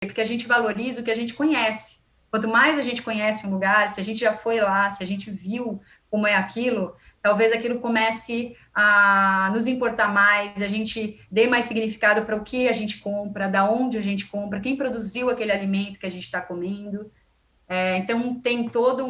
Porque a gente valoriza o que a gente conhece. Quanto mais a gente conhece um lugar, se a gente já foi lá, se a gente viu como é aquilo, talvez aquilo comece a nos importar mais, a gente dê mais significado para o que a gente compra, da onde a gente compra, quem produziu aquele alimento que a gente está comendo. Então, tem todo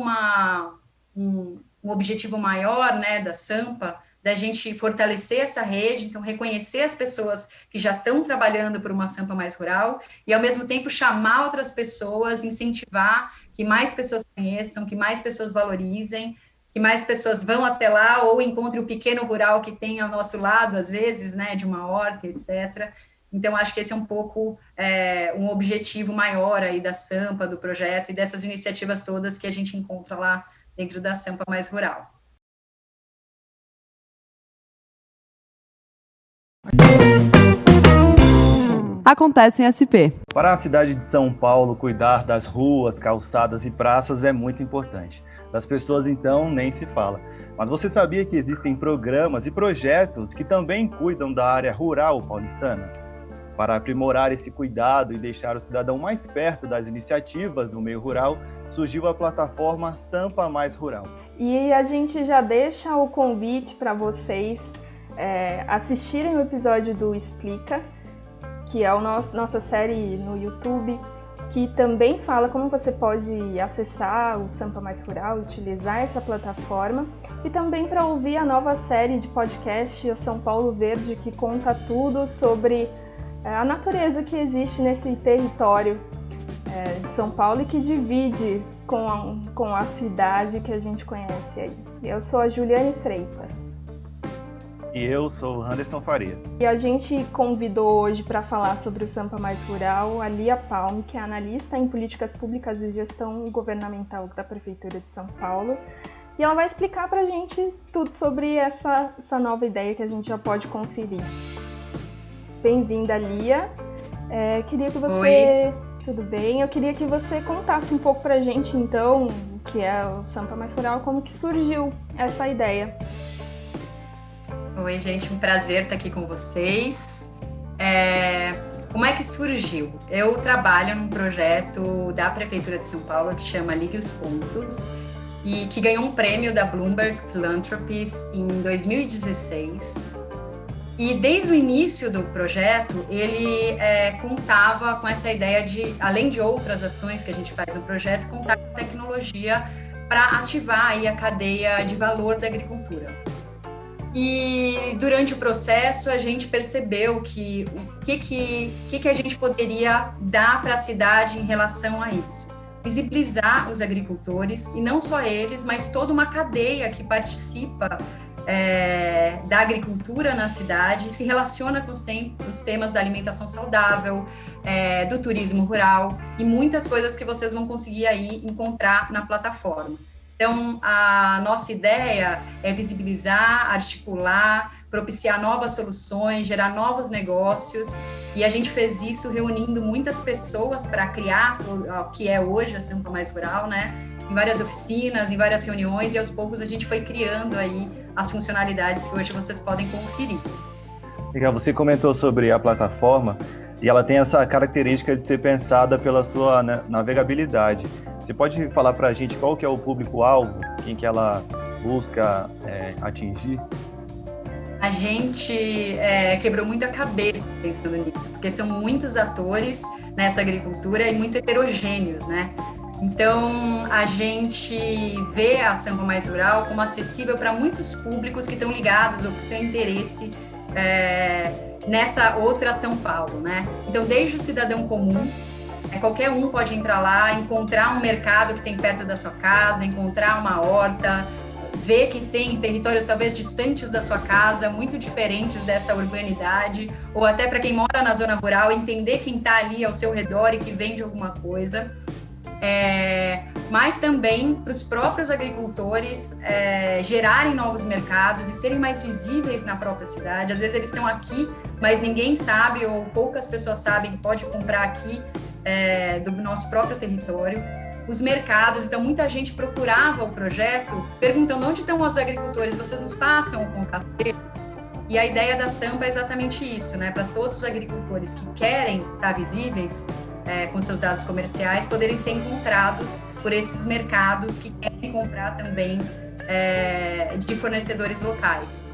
um objetivo maior, né, da Sampa, da gente fortalecer essa rede, então reconhecer as pessoas que já estão trabalhando por uma Sampa mais rural e, ao mesmo tempo, chamar outras pessoas, incentivar que mais pessoas conheçam, que mais pessoas valorizem, que mais pessoas vão até lá ou encontrem o pequeno rural que tem ao nosso lado, às vezes, né, de uma horta, etc. Então, acho que esse é um pouco um objetivo maior aí da Sampa, do projeto e dessas iniciativas todas que a gente encontra lá dentro da Sampa mais rural. Acontece em SP. Para a cidade de São Paulo, cuidar das ruas, calçadas e praças é muito importante. Das pessoas, então, nem se fala. Mas você sabia que existem programas e projetos que também cuidam da área rural paulistana? Para aprimorar esse cuidado e deixar o cidadão mais perto das iniciativas do meio rural, surgiu a plataforma Sampa Mais Rural. E a gente já deixa o convite para vocês assistirem o episódio do Explica, que é a nossa série no YouTube, que também fala como você pode acessar o Sampa Mais Rural, utilizar essa plataforma, e também para ouvir a nova série de podcast, o São Paulo Verde, que conta tudo sobre a natureza que existe nesse território de São Paulo e que divide com a cidade que a gente conhece aí. Eu sou a Juliane Freitas. E eu sou o Anderson Faria. E a gente convidou hoje para falar sobre o Sampa Mais Rural a Lia Palme, que é analista em políticas públicas e gestão governamental da Prefeitura de São Paulo. E ela vai explicar para a gente tudo sobre essa nova ideia que a gente já pode conferir. Bem-vinda, Lia. Queria que você... Oi. Tudo bem? Eu queria que você contasse um pouco pra gente, então, o que é o Sampa Mais Rural, como que surgiu essa ideia. Oi, gente, um prazer estar aqui com vocês. Como é que surgiu? Eu trabalho num projeto da Prefeitura de São Paulo que chama Ligue os Pontos e que ganhou um prêmio da Bloomberg Philanthropies em 2016. E desde o início do projeto, ele contava com essa ideia de, além de outras ações que a gente faz no projeto, contar com tecnologia para ativar aí a cadeia de valor da agricultura. E durante o processo, a gente percebeu que o que a gente poderia dar para a cidade em relação a isso. Visibilizar os agricultores, e não só eles, mas toda uma cadeia que participa da agricultura na cidade e se relaciona com os temas da alimentação saudável, do turismo rural e muitas coisas que vocês vão conseguir aí encontrar na plataforma. Então, a nossa ideia é visibilizar, articular, propiciar novas soluções, gerar novos negócios, e a gente fez isso reunindo muitas pessoas para criar o que é hoje a Sampa Mais Rural, né? Em várias oficinas, em várias reuniões, e aos poucos a gente foi criando aí as funcionalidades que hoje vocês podem conferir. Legal, você comentou sobre a plataforma e ela tem essa característica de ser pensada pela sua navegabilidade. Você pode falar para a gente qual que é o público-alvo, quem que ela busca atingir? A gente quebrou muito a cabeça pensando nisso, porque são muitos atores nessa agricultura e muito heterogêneos, né? Então, a gente vê a Sampa Mais Rural como acessível para muitos públicos que estão ligados ou que têm interesse nessa outra São Paulo, né? Então, desde o cidadão comum, qualquer um pode entrar lá, encontrar um mercado que tem perto da sua casa, encontrar uma horta, ver que tem territórios talvez distantes da sua casa, muito diferentes dessa urbanidade, ou até para quem mora na zona rural, entender quem está ali ao seu redor e que vende alguma coisa. Mas também para os próprios agricultores gerarem novos mercados e serem mais visíveis na própria cidade. Às vezes eles estão aqui, mas ninguém sabe ou poucas pessoas sabem que pode comprar aqui do nosso próprio território. Os mercados, então muita gente procurava o projeto perguntando onde estão os agricultores, vocês nos passam o contato deles? E a ideia da Sampa é exatamente isso, né? Para todos os agricultores que querem estar visíveis, com seus dados comerciais, poderem ser encontrados por esses mercados que querem comprar também de fornecedores locais.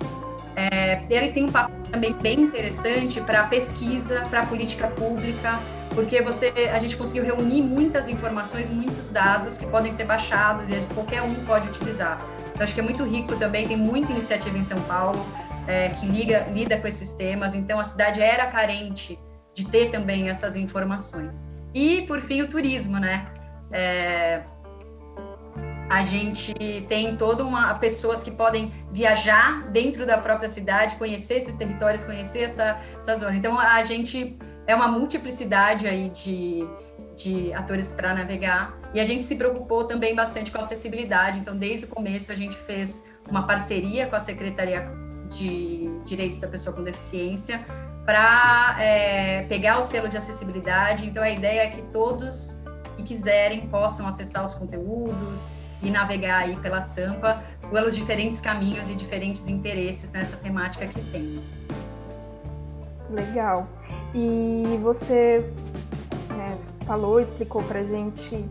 Ele tem um papel também bem interessante para pesquisa, para política pública, porque a gente conseguiu reunir muitas informações, muitos dados que podem ser baixados e qualquer um pode utilizar. Então, acho que é muito rico também, tem muita iniciativa em São Paulo que lida com esses temas, então a cidade era carente de ter também essas informações. E, por fim, o turismo, né? A gente tem pessoas que podem viajar dentro da própria cidade, conhecer esses territórios, conhecer essa zona. Então, a gente é uma multiplicidade aí de atores para navegar. E a gente se preocupou também bastante com a acessibilidade. Então, desde o começo, a gente fez uma parceria com a Secretaria de Direitos da Pessoa com Deficiência para pegar o selo de acessibilidade. Então, a ideia é que todos que quiserem possam acessar os conteúdos e navegar aí pela Sampa pelos diferentes caminhos e diferentes interesses nessa temática que tem. Legal. E você explicou pra gente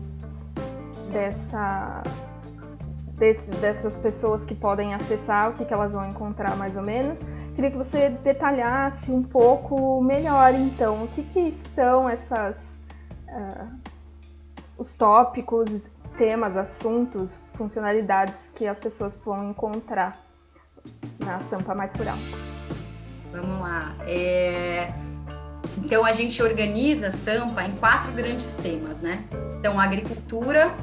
dessas pessoas que podem acessar, o que elas vão encontrar mais ou menos. Queria que você detalhasse um pouco melhor, então, o que são os tópicos, temas, assuntos, funcionalidades que as pessoas vão encontrar na Sampa Mais Rural. Vamos lá. Então, a gente organiza a Sampa em 4 grandes temas, né? Então, a agricultura,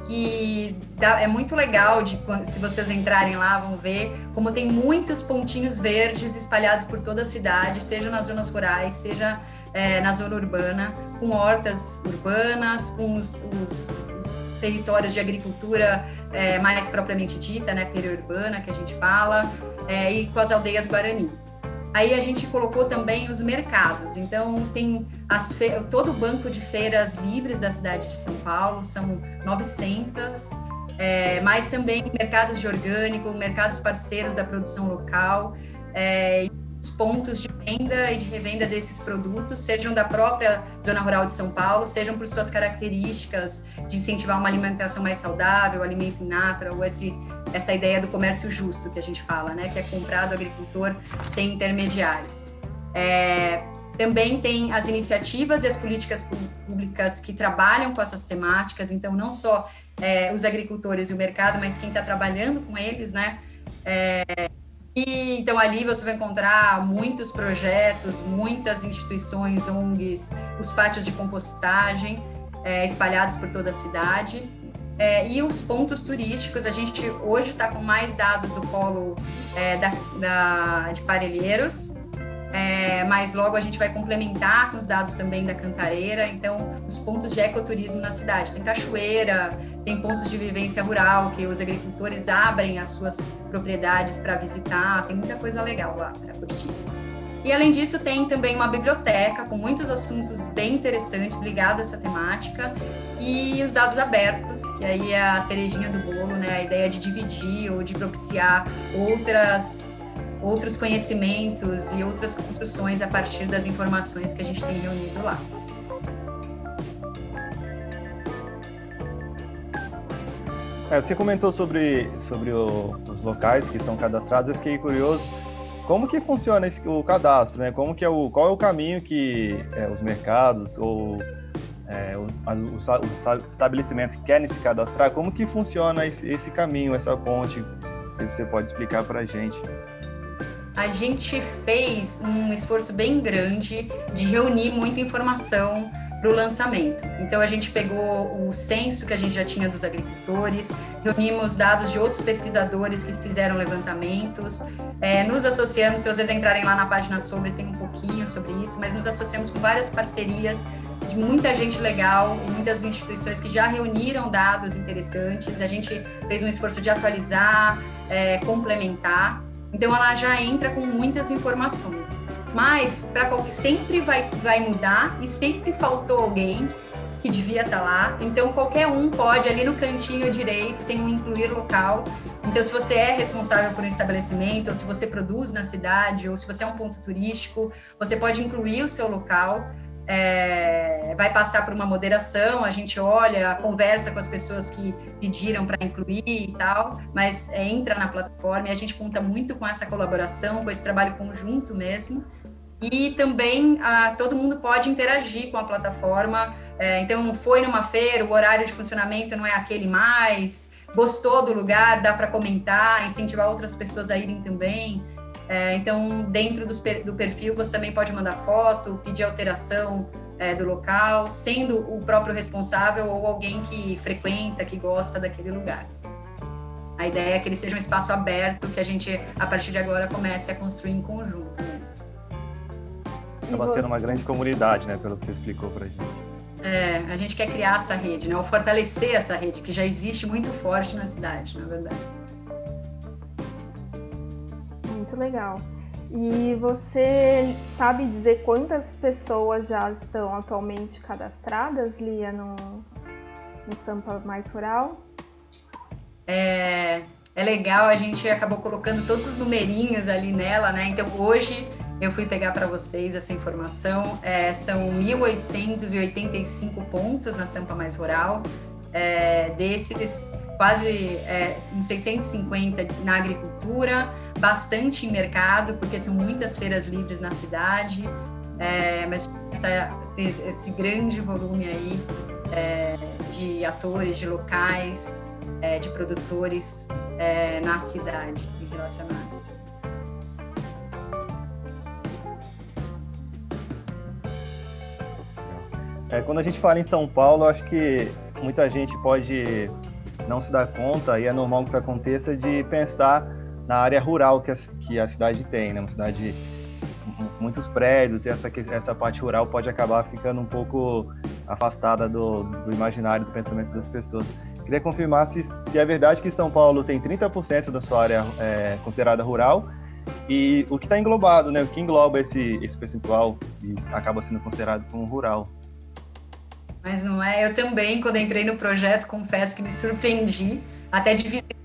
que é muito legal, se vocês entrarem lá, vão ver como tem muitos pontinhos verdes espalhados por toda a cidade, seja nas zonas rurais, seja na zona urbana, com hortas urbanas, com os territórios de agricultura mais propriamente dita, né, periurbana, que a gente fala, e com as aldeias Guarani. Aí a gente colocou também os mercados, então tem todo o banco de feiras livres da cidade de São Paulo, são 900, mas também mercados de orgânico, mercados parceiros da produção local, os pontos de venda e de revenda desses produtos, sejam da própria zona rural de São Paulo, sejam por suas características de incentivar uma alimentação mais saudável, alimento in natura, ou essa ideia do comércio justo que a gente fala, né, que é comprar do agricultor sem intermediários. Também tem as iniciativas e as políticas públicas que trabalham com essas temáticas, então não só os agricultores e o mercado, mas quem está trabalhando com eles, né? Então, ali você vai encontrar muitos projetos, muitas instituições, ONGs, os pátios de compostagem espalhados por toda a cidade. E os pontos turísticos, a gente hoje está com mais dados do polo de Parelheiros, mas logo a gente vai complementar com os dados também da Cantareira. Então, os pontos de ecoturismo na cidade. Tem cachoeira, tem pontos de vivência rural, que os agricultores abrem as suas propriedades para visitar, tem muita coisa legal lá para curtir. E, além disso, tem também uma biblioteca com muitos assuntos bem interessantes ligados a essa temática, e os dados abertos, que aí é a cerejinha do bolo, né? A ideia de dividir ou de propiciar outros conhecimentos e outras construções a partir das informações que a gente tem reunido lá. Você comentou sobre os locais que são cadastrados, eu fiquei curioso. Como que funciona o cadastro, né? Qual é o caminho que os mercados ou os estabelecimentos que querem se cadastrar, como que funciona esse caminho, essa ponte? Se você pode explicar para a gente. A gente fez um esforço bem grande de reunir muita informação para o lançamento. Então, a gente pegou o censo que a gente já tinha dos agricultores, reunimos dados de outros pesquisadores que fizeram levantamentos, nos associamos, se vocês entrarem lá na página tem um pouquinho sobre isso, mas nos associamos com várias parcerias de muita gente legal e muitas instituições que já reuniram dados interessantes. A gente fez um esforço de atualizar, complementar. Então, ela já entra com muitas informações. Mas sempre vai mudar e sempre faltou alguém que devia estar lá. Então, qualquer um pode, ali no cantinho direito, tem um incluir local. Então, se você é responsável por um estabelecimento, ou se você produz na cidade, ou se você é um ponto turístico, você pode incluir o seu local. vai passar por uma moderação, a gente olha, conversa com as pessoas que pediram para incluir e tal, mas entra na plataforma e a gente conta muito com essa colaboração, com esse trabalho conjunto mesmo. E também todo mundo pode interagir com a plataforma, então foi numa feira, o horário de funcionamento não é aquele mais, gostou do lugar, dá para comentar, incentivar outras pessoas a irem também. Então, dentro do perfil, você também pode mandar foto, pedir alteração do local, sendo o próprio responsável ou alguém que frequenta, que gosta daquele lugar. A ideia é que ele seja um espaço aberto, que a gente, a partir de agora, comece a construir em conjunto mesmo. Acaba sendo uma grande comunidade, né, pelo que você explicou pra gente. A gente quer criar essa rede, né, ou fortalecer essa rede, que já existe muito forte na cidade, na verdade. Muito legal. E você sabe dizer quantas pessoas já estão atualmente cadastradas, Lia, no Sampa Mais Rural? É legal, a gente acabou colocando todos os numerinhos ali nela, né? Então, hoje eu fui pegar para vocês essa informação. São 1.885 pontos na Sampa Mais Rural. Desses, quase uns 650 na agricultura, bastante em mercado, porque são muitas feiras livres na cidade, mas esse grande volume aí de atores, de locais, de produtores na cidade e relacionados. Quando a gente fala em São Paulo, acho que muita gente pode não se dar conta, e é normal que isso aconteça, de pensar na área rural que a cidade tem, né? Uma cidade com muitos prédios, e essa parte rural pode acabar ficando um pouco afastada do imaginário, do pensamento das pessoas. Queria confirmar se é verdade que São Paulo tem 30% da sua área considerada rural, e o que está englobado, né? O que engloba esse percentual e acaba sendo considerado como rural. Mas não é, eu também, quando entrei no projeto, confesso que me surpreendi, até de visitar,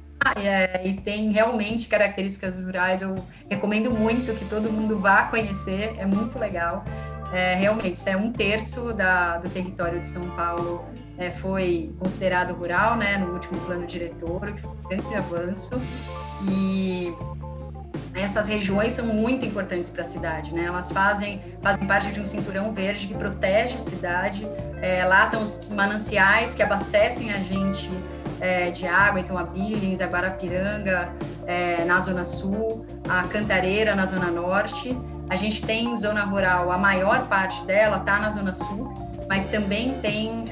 e tem realmente características rurais, eu recomendo muito que todo mundo vá conhecer, é muito legal. Realmente, isso é 1/3 do território de São Paulo foi considerado rural, né, no último plano diretor, que foi um grande avanço, e essas regiões são muito importantes para a cidade, né? Elas fazem parte de um cinturão verde que protege a cidade. Lá estão os mananciais que abastecem a gente de água, então a Billings, a Guarapiranga na Zona Sul, a Cantareira na Zona Norte. A gente tem zona rural, a maior parte dela está na Zona Sul, mas também tem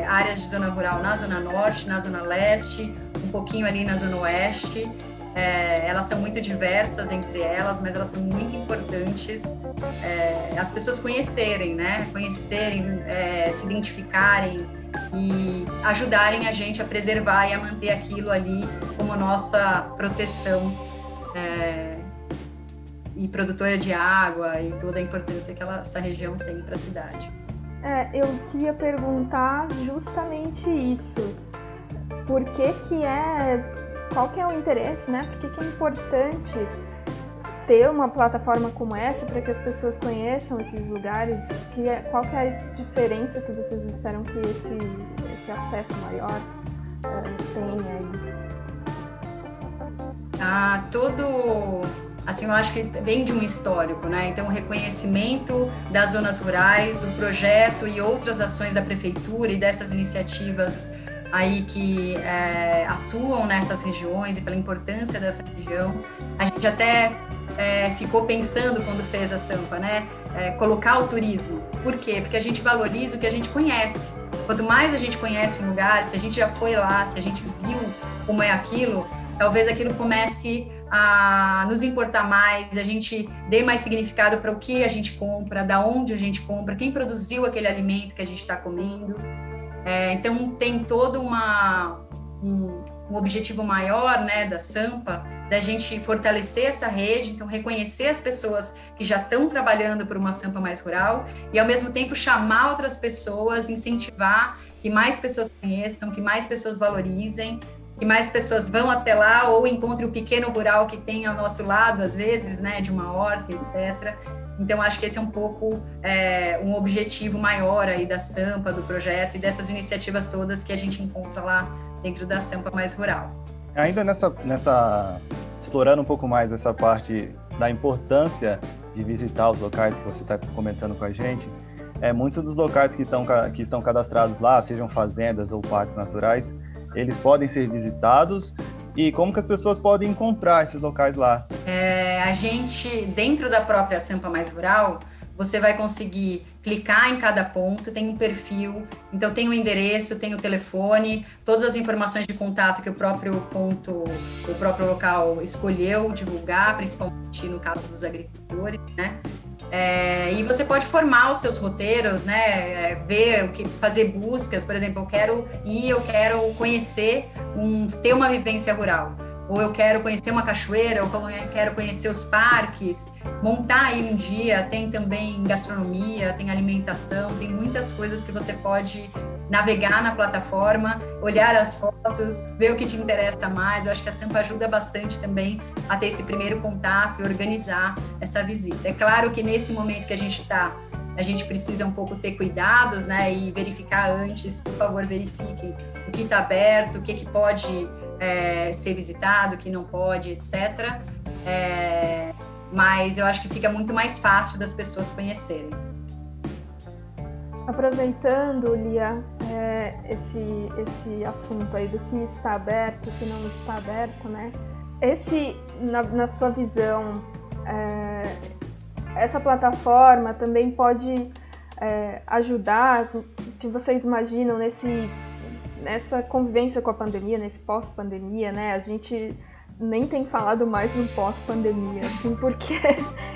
áreas de zona rural na Zona Norte, na Zona Leste, um pouquinho ali na Zona Oeste. Elas são muito diversas entre elas, mas elas são muito importantes as pessoas conhecerem, né? Se identificarem e ajudarem a gente a preservar e a manter aquilo ali como nossa proteção e produtora de água e toda a importância que essa região tem para a cidade. Eu queria perguntar justamente isso. Por que qual que é o interesse, né? Por que é importante ter uma plataforma como essa para que as pessoas conheçam esses lugares? Qual que é a diferença que vocês esperam que esse acesso maior tenha aí? Assim, eu acho que vem de um histórico, né? Então, o reconhecimento das zonas rurais, o projeto e outras ações da prefeitura e dessas iniciativas aí que atuam nessas regiões e pela importância dessa região. A gente até ficou pensando quando fez a Sampa, né? Colocar o turismo. Por quê? Porque a gente valoriza o que a gente conhece. Quanto mais a gente conhece um lugar, se a gente já foi lá, se a gente viu como é aquilo, talvez aquilo comece a nos importar mais, a gente dê mais significado para o que a gente compra, da onde a gente compra, quem produziu aquele alimento que a gente está comendo. Então, tem todo um objetivo maior, né, da Sampa, da gente fortalecer essa rede, então reconhecer as pessoas que já estão trabalhando por uma Sampa mais rural e, ao mesmo tempo, chamar outras pessoas, incentivar que mais pessoas conheçam, que mais pessoas valorizem, que mais pessoas vão até lá ou encontrem o pequeno rural que tem ao nosso lado, às vezes, né, de uma horta, etc. Então, acho que esse é um pouco um objetivo maior aí da Sampa, do projeto e dessas iniciativas todas que a gente encontra lá dentro da Sampa Mais Rural. Ainda explorando um pouco mais essa parte da importância de visitar os locais que você está comentando com a gente, muitos dos locais que estão cadastrados lá, sejam fazendas ou parques naturais, eles podem ser visitados. E como que as pessoas podem encontrar esses locais lá? A gente, dentro da própria Sampa Mais Rural, você vai conseguir clicar em cada ponto, tem um perfil, então tem o endereço, tem o telefone, todas as informações de contato que o próprio local escolheu divulgar, principalmente no caso dos agricultores, né? E você pode formar os seus roteiros, né? Fazer buscas, por exemplo, eu quero conhecer, ter uma vivência rural, ou eu quero conhecer uma cachoeira, ou eu quero conhecer os parques, montar aí um dia. Tem também gastronomia, tem alimentação, tem muitas coisas que você pode navegar na plataforma, olhar as fotos, ver o que te interessa mais. Eu acho que a Sampa ajuda bastante também a ter esse primeiro contato e organizar essa visita. É claro que nesse momento que a gente está, a gente precisa um pouco ter cuidados, né, e verificar antes. Por favor, verifiquem o que está aberto, o que pode ser visitado, o que não pode, etc. Mas eu acho que fica muito mais fácil das pessoas conhecerem. Aproveitando, Lia, esse assunto aí do que está aberto e o que não está aberto, né? Na sua visão, essa plataforma também pode ajudar, o que vocês imaginam nessa convivência com a pandemia, nesse pós-pandemia, né? A gente nem tem falado mais no pós-pandemia, assim, porque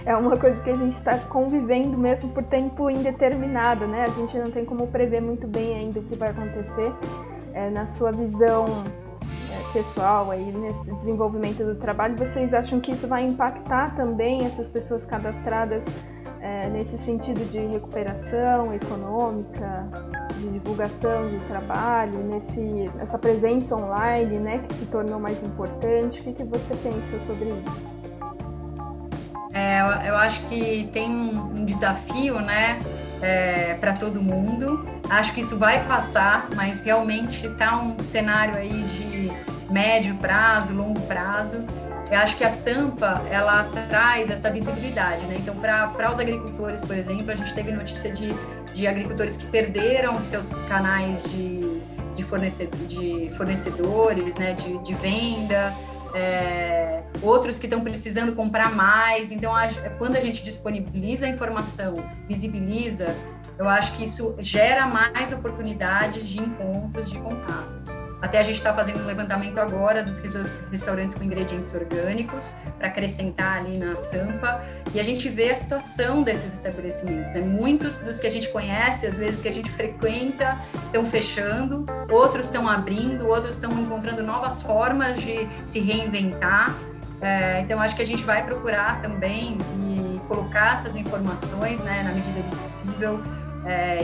é uma coisa que a gente está convivendo mesmo por tempo indeterminado, né? A gente não tem como prever muito bem ainda o que vai acontecer. Na sua visão pessoal, aí, nesse desenvolvimento do trabalho, vocês acham que isso vai impactar também essas pessoas cadastradas nesse sentido de recuperação econômica, de divulgação de trabalho, essa presença online, né, que se tornou mais importante? O que você pensa sobre isso? Eu acho que tem um desafio, né, para todo mundo. Acho que isso vai passar, mas realmente está um cenário aí de médio prazo, longo prazo. Eu acho que a Sampa, ela traz essa visibilidade, né? Então, para os agricultores, por exemplo, a gente teve notícia de agricultores que perderam seus canais de fornecedores, né? De venda, outros que estão precisando comprar mais. Então, quando a gente disponibiliza a informação, visibiliza, eu acho que isso gera mais oportunidades de encontros, de contatos. Até a gente está fazendo um levantamento agora dos restaurantes com ingredientes orgânicos para acrescentar ali na Sampa, e a gente vê a situação desses estabelecimentos, né? Muitos dos que a gente conhece, às vezes que a gente frequenta, estão fechando, outros estão abrindo, outros estão encontrando novas formas de se reinventar. Então, acho que a gente vai procurar também e colocar essas informações, né, na medida do possível,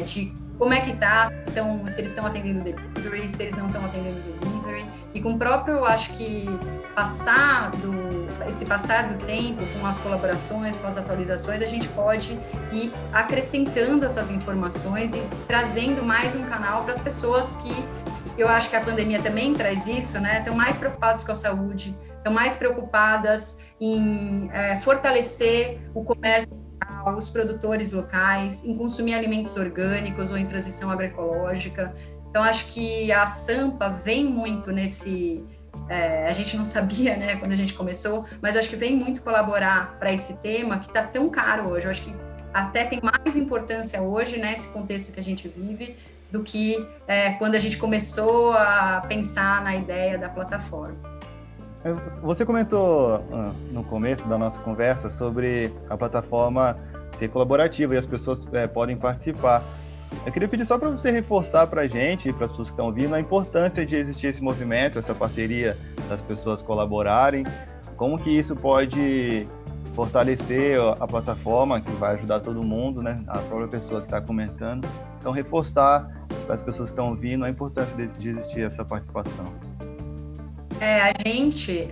de como é que está, se eles estão atendendo delivery, se eles não estão atendendo delivery. E com o próprio, acho que esse passar do tempo, com as colaborações, com as atualizações, a gente pode ir acrescentando essas informações e trazendo mais um canal para as pessoas que, eu acho que a pandemia também traz isso, né? Estão mais preocupadas com a saúde, estão mais preocupadas em fortalecer o comércio local, os produtores locais, em consumir alimentos orgânicos ou em transição agroecológica. Então, acho que a Sampa vem muito nesse... a gente não sabia, né, quando a gente começou, mas eu acho que vem muito colaborar para esse tema que está tão caro hoje. Eu acho que até tem mais importância hoje, nesse contexto que a gente vive, do que quando a gente começou a pensar na ideia da plataforma. Você comentou no começo da nossa conversa sobre a plataforma ser colaborativa e as pessoas podem participar. Eu queria pedir só para você reforçar para a gente, para as pessoas que estão ouvindo, a importância de existir esse movimento, essa parceria das pessoas colaborarem, como que isso pode fortalecer a plataforma, que vai ajudar todo mundo, né? A própria pessoa que está comentando. Então, reforçar para as pessoas que estão ouvindo a importância de existir essa participação. A gente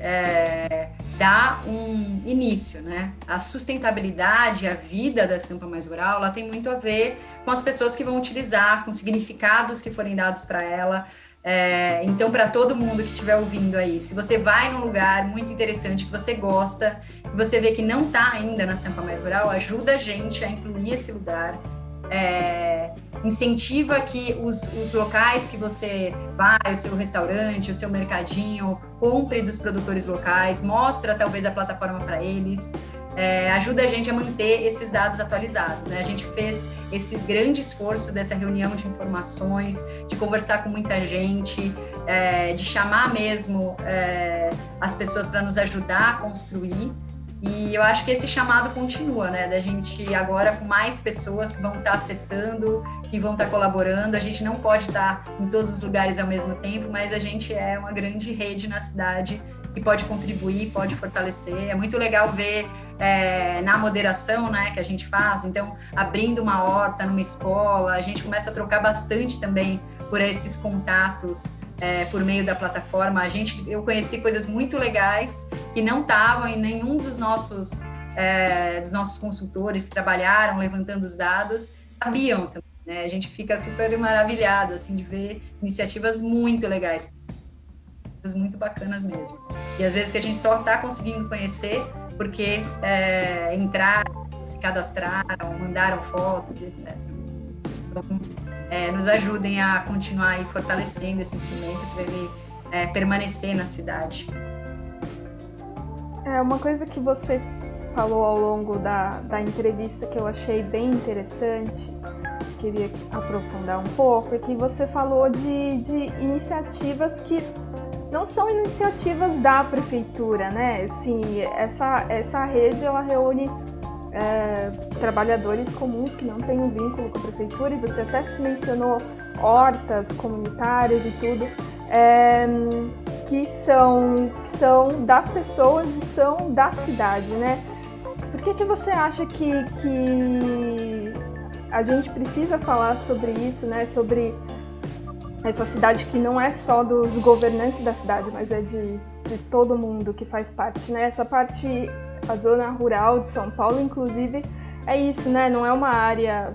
dá um início, né? A sustentabilidade, a vida da Sampa Mais Rural, ela tem muito a ver com as pessoas que vão utilizar, com significados que forem dados para ela. Então, para todo mundo que estiver ouvindo aí, se você vai num lugar muito interessante, que você gosta, e você vê que não está ainda na Sampa Mais Rural, ajuda a gente a incluir esse lugar. Incentiva que os locais que você vai, o seu restaurante, o seu mercadinho, compre dos produtores locais, mostra talvez a plataforma para eles, ajuda a gente a manter esses dados atualizados, né? A gente fez esse grande esforço dessa reunião de informações, de conversar com muita gente, de chamar mesmo as pessoas para nos ajudar a construir. E eu acho que esse chamado continua, né? Da gente agora com mais pessoas que vão estar acessando, que vão estar colaborando. A gente não pode estar em todos os lugares ao mesmo tempo, mas a gente é uma grande rede na cidade que pode contribuir, pode fortalecer. É muito legal ver na moderação, né, que a gente faz. Então, abrindo uma horta numa escola, a gente começa a trocar bastante também por esses contatos. Por meio da plataforma, eu conheci coisas muito legais que não estavam em nenhum dos nossos consultores que trabalharam levantando os dados, sabiam também, né? A gente fica super maravilhado assim, de ver iniciativas muito legais, muito bacanas mesmo. E às vezes que a gente só está conseguindo conhecer porque entraram, se cadastraram, mandaram fotos, etc. Então, nos ajudem a continuar aí fortalecendo esse instrumento para ele permanecer na cidade. Uma coisa que você falou ao longo da entrevista que eu achei bem interessante, queria aprofundar um pouco, é que você falou de iniciativas que não são iniciativas da prefeitura, né? Assim, essa rede, ela reúne trabalhadores comuns que não têm um vínculo com a prefeitura, e você até mencionou hortas comunitárias e tudo, que são das pessoas e são da cidade, né? Por que você acha que a gente precisa falar sobre isso, né? Sobre essa cidade que não é só dos governantes da cidade, mas é de todo mundo que faz parte, né? Essa parte, a zona rural de São Paulo, inclusive, é isso, né? Não é uma área,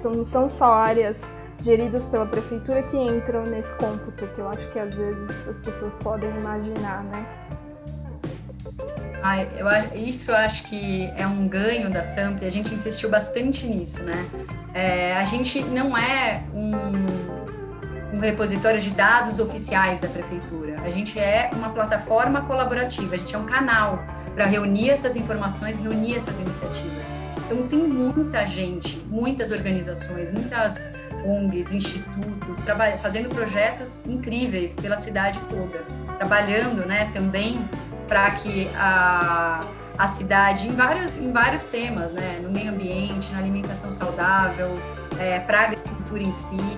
não são só áreas geridas pela prefeitura que entram nesse cômputo, que eu acho que às vezes as pessoas podem imaginar, né? Isso eu acho que é um ganho da Sampa, e a gente insistiu bastante nisso, né? A gente não é um repositório de dados oficiais da prefeitura, a gente é uma plataforma colaborativa, a gente é um canal para reunir essas informações, reunir essas iniciativas. Então tem muita gente, muitas organizações, muitas ONGs, institutos, fazendo projetos incríveis pela cidade toda, trabalhando, né, também para que a cidade, em vários temas, né, no meio ambiente, na alimentação saudável, para a agricultura em si.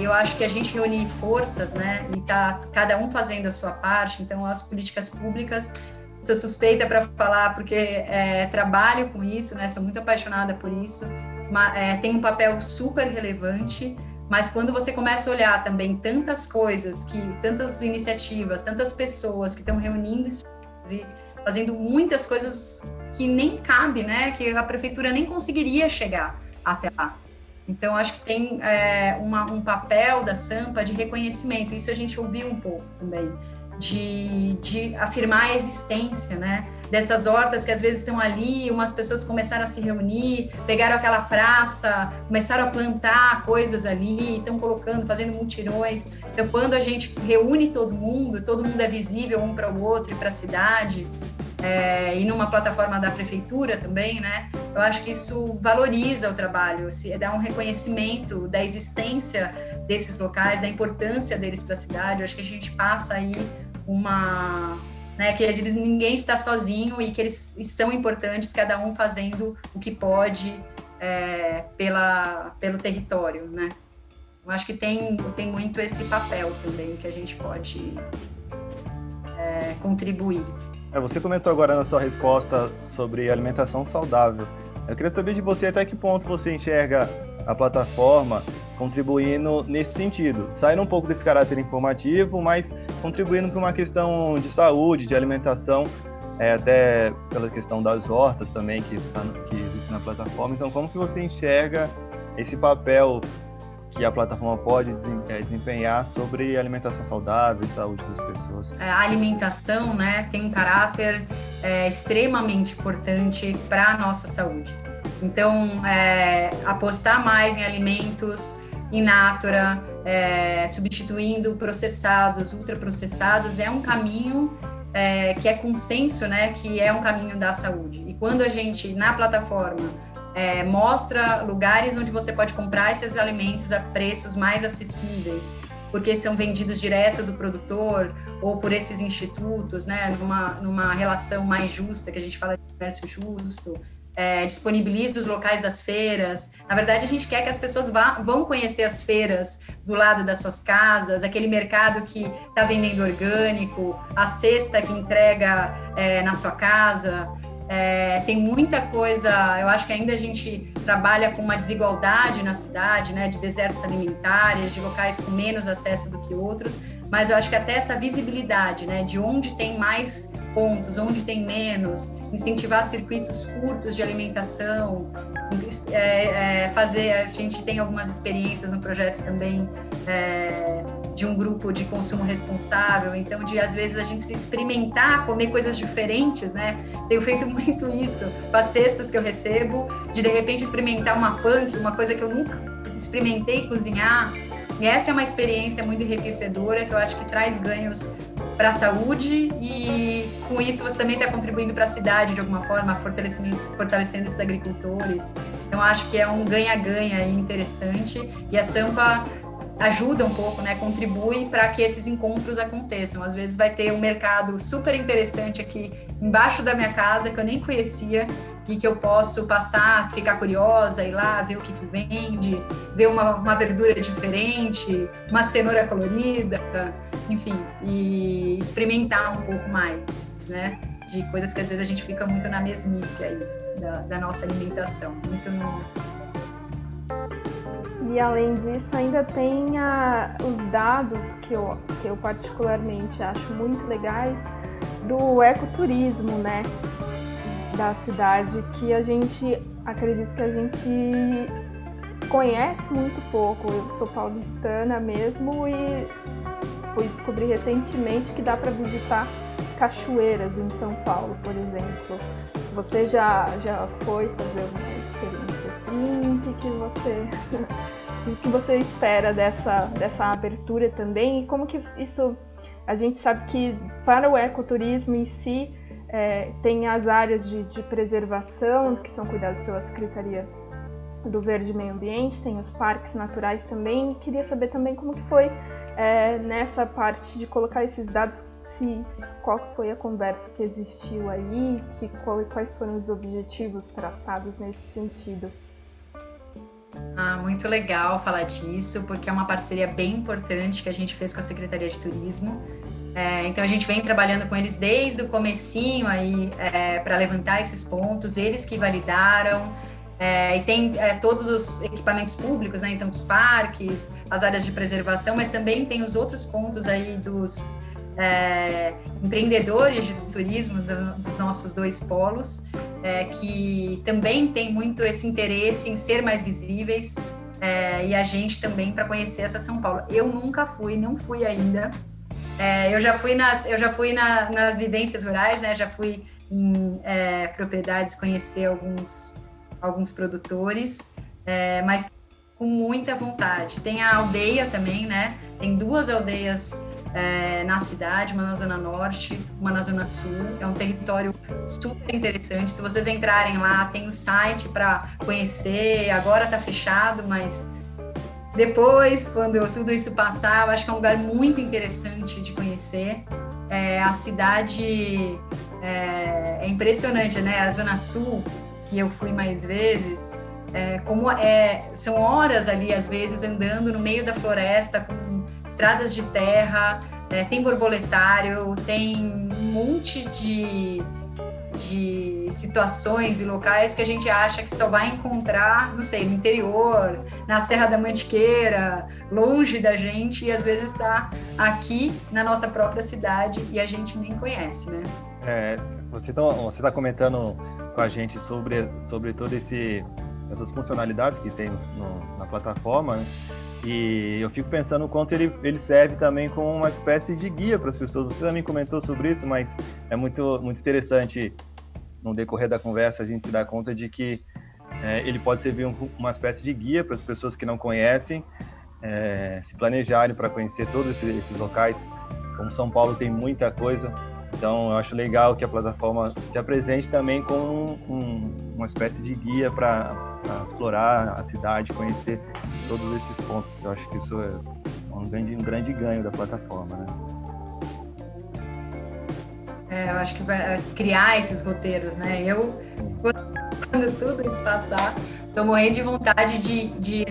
Eu acho que a gente reunir forças, né, e tá cada um fazendo a sua parte. Então, as políticas públicas, sou suspeita para falar porque trabalho com isso, né, sou muito apaixonada por isso, tem um papel super relevante, mas quando você começa a olhar também tantas coisas, tantas iniciativas, tantas pessoas que estão reunindo e fazendo muitas coisas que nem cabe, né, que a prefeitura nem conseguiria chegar até lá. Então, acho que tem um papel da Sampa de reconhecimento, isso a gente ouviu um pouco também, de afirmar a existência, né, dessas hortas que às vezes estão ali, umas pessoas começaram a se reunir, pegaram aquela praça, começaram a plantar coisas ali, estão fazendo mutirões. Então, quando a gente reúne todo mundo é visível um para o outro e para a cidade, e numa plataforma da prefeitura também, né? Eu acho que isso valoriza o trabalho, dá um reconhecimento da existência desses locais, da importância deles para a cidade. Eu acho que a gente passa aí né, que ninguém está sozinho e que eles são importantes, cada um fazendo o que pode pelo território, né? Eu acho que tem muito esse papel também que a gente pode contribuir. Você comentou agora na sua resposta sobre alimentação saudável. Eu queria saber de você até que ponto você enxerga a plataforma contribuindo nesse sentido, saindo um pouco desse caráter informativo, mas contribuindo para uma questão de saúde, de alimentação, até pela questão das hortas também que existe na plataforma. Então, como que você enxerga esse papel que a plataforma pode desempenhar sobre alimentação saudável e saúde das pessoas? A alimentação, né, tem um caráter extremamente importante para a nossa saúde. Então, apostar mais em alimentos in natura, substituindo processados, ultraprocessados, é um caminho que é consenso, né, que é um caminho da saúde. E quando a gente, na plataforma, mostra lugares onde você pode comprar esses alimentos a preços mais acessíveis, porque são vendidos direto do produtor ou por esses institutos, né, numa relação mais justa, que a gente fala de comércio justo, disponibiliza os locais das feiras. Na verdade, a gente quer que as pessoas vão conhecer as feiras do lado das suas casas, aquele mercado que está vendendo orgânico, a cesta que entrega na sua casa. Tem muita coisa, eu acho que ainda a gente trabalha com uma desigualdade na cidade, né, de desertos alimentares, de locais com menos acesso do que outros, mas eu acho que até essa visibilidade, né, de onde tem mais pontos, onde tem menos, incentivar circuitos curtos de alimentação, a gente tem algumas experiências no projeto também, de um grupo de consumo responsável, então de às vezes a gente se experimentar, comer coisas diferentes, né? Tenho feito muito isso com as cestas que eu recebo, de repente experimentar uma punk, uma coisa que eu nunca experimentei cozinhar. E essa é uma experiência muito enriquecedora que eu acho que traz ganhos para a saúde e com isso você também está contribuindo para a cidade de alguma forma, fortalecendo esses agricultores. Então acho que é um ganha-ganha interessante e a Sampa ajuda um pouco, né, contribui para que esses encontros aconteçam. Às vezes vai ter um mercado super interessante aqui embaixo da minha casa que eu nem conhecia e que eu posso passar, ficar curiosa, ir lá, ver o que vende, ver uma verdura diferente, uma cenoura colorida, enfim, e experimentar um pouco mais, né, de coisas que às vezes a gente fica muito na mesmice aí da nossa alimentação, muito no... E além disso, ainda tem os dados que eu particularmente acho muito legais do ecoturismo, né, da cidade, que acredito que a gente conhece muito pouco. Eu sou paulistana mesmo e fui descobrir recentemente que dá para visitar cachoeiras em São Paulo, por exemplo. Você já foi fazer uma experiência assim? O que você espera dessa abertura também? E como que isso... A gente sabe que para o ecoturismo em si, tem as áreas de preservação, que são cuidadas pela Secretaria do Verde e Meio Ambiente, tem os parques naturais também. Queria saber também como que foi nessa parte de colocar esses dados, qual foi a conversa que existiu aí, quais foram os objetivos traçados nesse sentido. Muito legal falar disso, porque é uma parceria bem importante que a gente fez com a Secretaria de Turismo. Então a gente vem trabalhando com eles desde o comecinho aí para levantar esses pontos, eles que validaram. E tem todos os equipamentos públicos, né? Então os parques, as áreas de preservação, mas também tem os outros pontos aí dos empreendedores de turismo dos nossos dois polos, que também tem muito esse interesse em ser mais visíveis, e a gente também para conhecer essa São Paulo. Eu nunca fui, não fui ainda. Eu já fui nas vivências rurais, né? Já fui em propriedades conhecer alguns produtores, mas com muita vontade. Tem a aldeia também, né? Tem 2 aldeias na cidade, uma na Zona Norte, uma na Zona Sul. É um território super interessante. Se vocês entrarem lá, tem o site para conhecer. Agora está fechado, mas depois, quando tudo isso passar, eu acho que é um lugar muito interessante de conhecer. A cidade é impressionante, né? A Zona Sul, que eu fui mais vezes, são horas ali, às vezes, andando no meio da floresta, com estradas de terra, tem borboletário, tem um monte de de situações e locais que a gente acha que só vai encontrar, não sei, no interior, na Serra da Mantiqueira, longe da gente, e às vezes está aqui na nossa própria cidade e a gente nem conhece, né? Você tá comentando com a gente sobre todas essas funcionalidades que tem na plataforma, né? E eu fico pensando o quanto ele serve também como uma espécie de guia para as pessoas. Você também comentou sobre isso, mas é muito, muito interessante, no decorrer da conversa, a gente se dar conta de que ele pode servir uma espécie de guia para as pessoas que não conhecem, se planejarem para conhecer todos esses locais. Como São Paulo tem muita coisa, então eu acho legal que a plataforma se apresente também como uma espécie de guia para explorar a cidade, conhecer todos esses pontos. Eu acho que isso é um grande ganho da plataforma, né? Eu acho que vai criar esses roteiros, né? Eu, quando tudo isso passar, estou morrendo de vontade de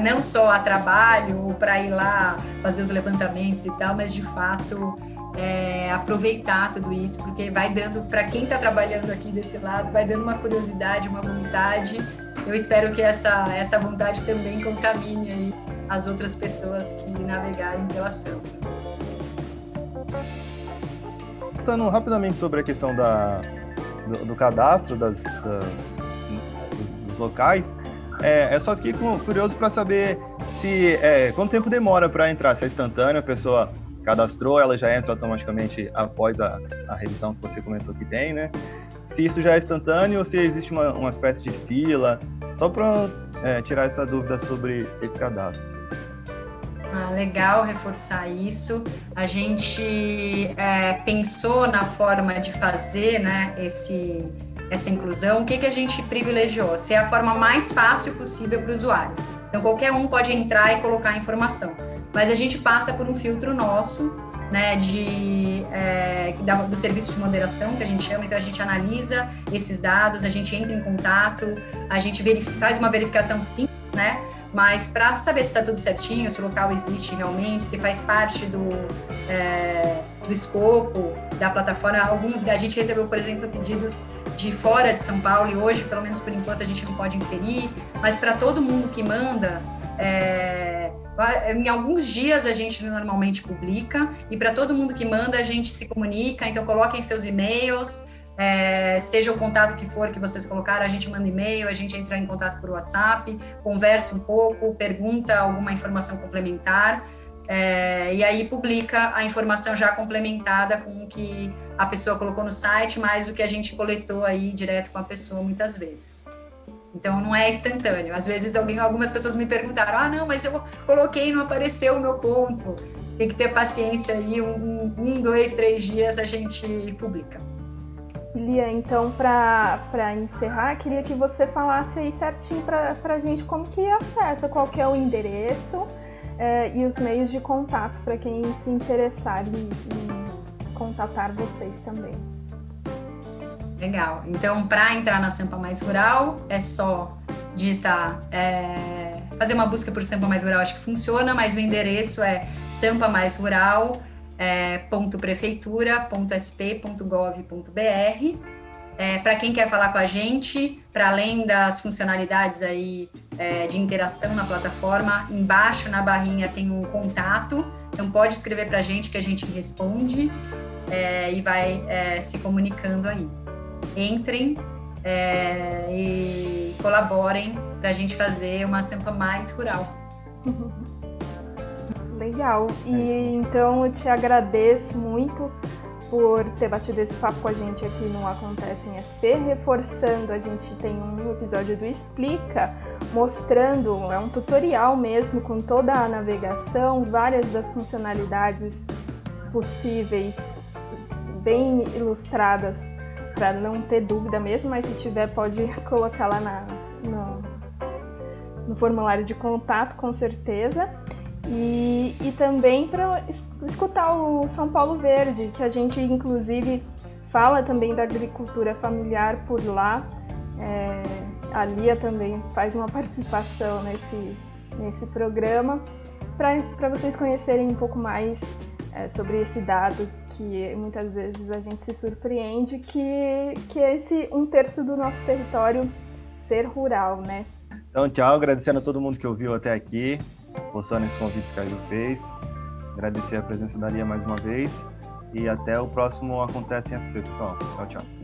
não só a trabalho ou para ir lá fazer os levantamentos e tal, mas de fato aproveitar tudo isso, porque vai dando, para quem está trabalhando aqui desse lado, vai dando uma curiosidade, uma vontade. Eu espero que essa vontade também contamine aí as outras pessoas que navegarem pela Sampa. Falando rapidamente sobre a questão do cadastro dos locais, eu só fiquei curioso para saber quanto tempo demora para entrar, se é instantâneo, a pessoa cadastrou, ela já entra automaticamente após a revisão que você comentou que tem, né? Se isso já é instantâneo ou se existe uma espécie de fila, só para tirar essa dúvida sobre esse cadastro. Legal reforçar isso. A gente pensou na forma de fazer, né, essa inclusão. O que a gente privilegiou? Ser a forma mais fácil possível para o usuário. Então, qualquer um pode entrar e colocar a informação. Mas a gente passa por um filtro nosso, né, do serviço de moderação, que a gente chama. Então, a gente analisa esses dados, a gente entra em contato, a gente faz uma verificação simples, né, mas para saber se está tudo certinho, se o local existe realmente, se faz parte do escopo da plataforma. A gente recebeu, por exemplo, pedidos de fora de São Paulo, e hoje, pelo menos por enquanto, a gente não pode inserir, mas para todo mundo que manda, em alguns dias a gente normalmente publica, e para todo mundo que manda a gente se comunica. Então coloquem seus e-mails, seja o contato que for que vocês colocaram, a gente manda e-mail, a gente entra em contato por WhatsApp, conversa um pouco, pergunta alguma informação complementar, e aí publica a informação já complementada com o que a pessoa colocou no site, mais o que a gente coletou aí direto com a pessoa muitas vezes. Então, não é instantâneo. Às vezes, algumas pessoas me perguntaram, não, mas eu coloquei e não apareceu o meu ponto. Tem que ter paciência aí, 1, 2, 3 dias a gente publica. Lia, então, para encerrar, queria que você falasse aí certinho para a gente como que acessa, qual que é o endereço e os meios de contato para quem se interessar em contatar vocês também. Legal. Então, para entrar na Sampa Mais Rural, é só digitar, fazer uma busca por Sampa Mais Rural, acho que funciona, mas o endereço é sampamaisrural.prefeitura.sp.gov.br. Para quem quer falar com a gente, para além das funcionalidades aí de interação na plataforma, embaixo na barrinha tem um contato, então pode escrever para a gente que a gente responde e vai se comunicando aí. Entrem e colaborem para a gente fazer uma Sampa mais rural. Legal. E então eu te agradeço muito por ter batido esse papo com a gente aqui no Acontece em SP, reforçando, a gente tem um episódio do Explica, mostrando, é um tutorial mesmo, com toda a navegação, várias das funcionalidades possíveis, bem ilustradas, para não ter dúvida mesmo, mas se tiver pode colocar lá no formulário de contato, com certeza. E também para escutar o São Paulo Verde, que a gente inclusive fala também da agricultura familiar por lá. A Lia também faz uma participação nesse programa, para vocês conhecerem um pouco mais sobre esse dado que muitas vezes a gente se surpreende, que é esse 1/3 do nosso território ser rural, né? Então, tchau, agradecendo a todo mundo que ouviu até aqui, postando esses convites que a Ju fez. Agradecer a presença da Lia mais uma vez. E até o próximo Acontece em SP, pessoal. Tchau, tchau.